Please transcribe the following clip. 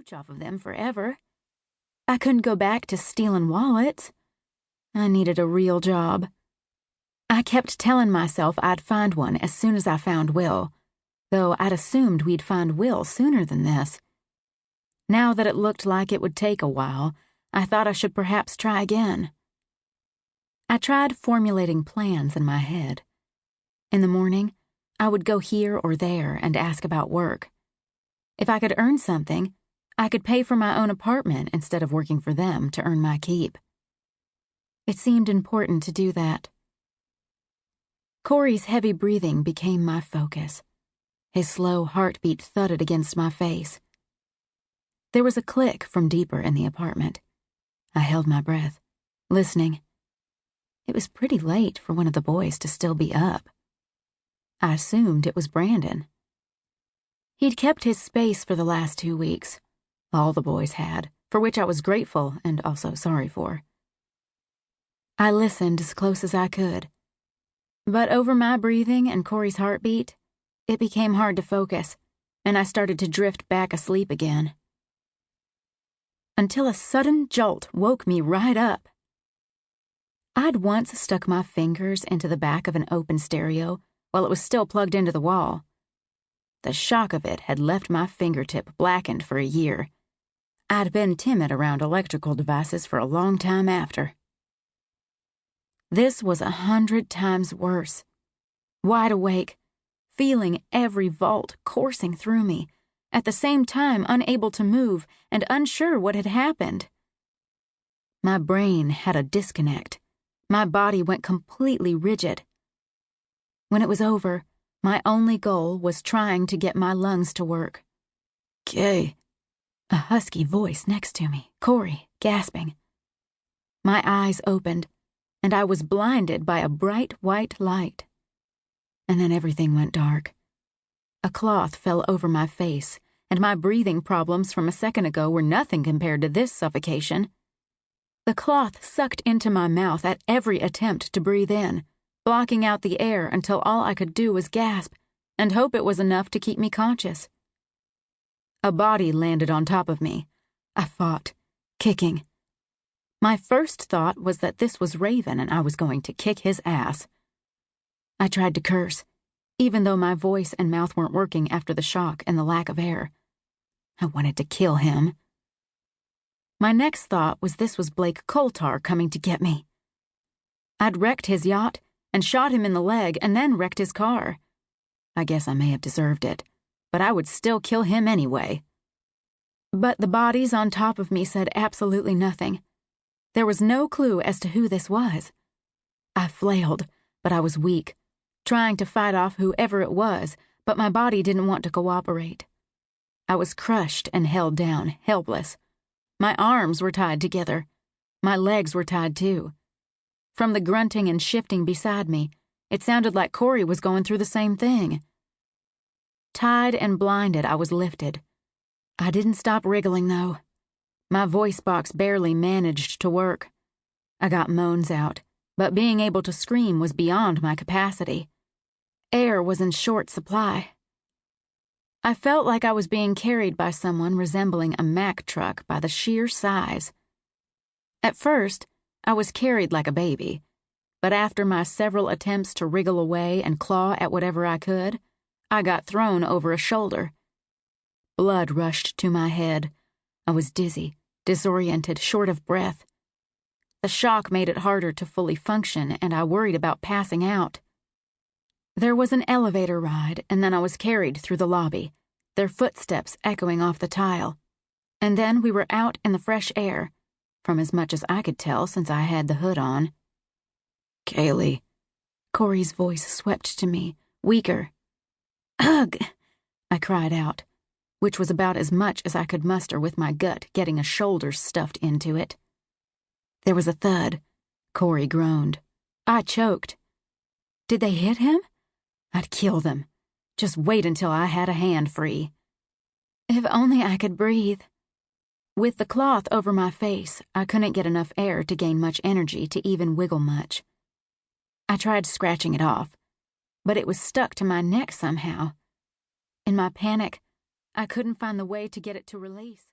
mooch off of them forever. I couldn't go back to stealing wallets. I needed a real job. I kept telling myself I'd find one as soon as I found Will, though I'd assumed we'd find Will sooner than this. Now that it looked like it would take a while, I thought I should perhaps try again. I tried formulating plans in my head. In the morning, I would go here or there and ask about work. If I could earn something, I could pay for my own apartment instead of working for them to earn my keep. It seemed important to do that. Corey's heavy breathing became my focus. His slow heartbeat thudded against my face. There was a click from deeper in the apartment. I held my breath, listening. It was pretty late for one of the boys to still be up. I assumed it was Brandon. He'd kept his space for the last 2 weeks. All the boys had, for which I was grateful and also sorry for. I listened as close as I could. But over my breathing and Corey's heartbeat, it became hard to focus, and I started to drift back asleep again. Until a sudden jolt woke me right up. I'd once stuck my fingers into the back of an open stereo while it was still plugged into the wall. The shock of it had left my fingertip blackened for a year. I'd been timid around electrical devices for a long time after. This was 100 times worse. Wide awake, feeling every volt coursing through me, at the same time unable to move and unsure what had happened. My brain had a disconnect. My body went completely rigid. When it was over, my only goal was trying to get my lungs to work. "Kay," a husky voice next to me, Corey, gasping. My eyes opened, and I was blinded by a bright white light. And then everything went dark. A cloth fell over my face, and my breathing problems from a second ago were nothing compared to this suffocation. The cloth sucked into my mouth at every attempt to breathe in, blocking out the air until all I could do was gasp and hope it was enough to keep me conscious. A body landed on top of me. I fought, kicking. My first thought was that this was Raven and I was going to kick his ass. I tried to curse, even though my voice and mouth weren't working after the shock and the lack of air. I wanted to kill him. My next thought was this was Blake Coulter coming to get me. I'd wrecked his yacht and shot him in the leg and then wrecked his car. I guess I may have deserved it, but I would still kill him anyway. But the bodies on top of me said absolutely nothing. There was no clue as to who this was. I flailed, but I was weak, trying to fight off whoever it was, but my body didn't want to cooperate. I was crushed and held down, helpless. My arms were tied together. My legs were tied too. From the grunting and shifting beside me, it sounded like Corey was going through the same thing. Tied and blinded, I was lifted. I didn't stop wriggling, though. My voice box barely managed to work. I got moans out, but being able to scream was beyond my capacity. Air was in short supply. I felt like I was being carried by someone resembling a Mack truck by the sheer size. At first, I was carried like a baby, but after my several attempts to wriggle away and claw at whatever I could, I got thrown over a shoulder. Blood rushed to my head. I was dizzy, disoriented, short of breath. The shock made it harder to fully function, and I worried about passing out. There was an elevator ride, and then I was carried through the lobby, their footsteps echoing off the tile. And then we were out in the fresh air, from as much as I could tell since I had the hood on. "Kayli." Corey's voice swept to me, weaker. "Ugh!" I cried out, which was about as much as I could muster with my gut getting a shoulder stuffed into it. There was a thud. Corey groaned. I choked. Did they hit him? I'd kill them. Just wait until I had a hand free. If only I could breathe. With the cloth over my face, I couldn't get enough air to gain much energy to even wiggle much. I tried scratching it off, but it was stuck to my neck somehow. In my panic, I couldn't find the way to get it to release.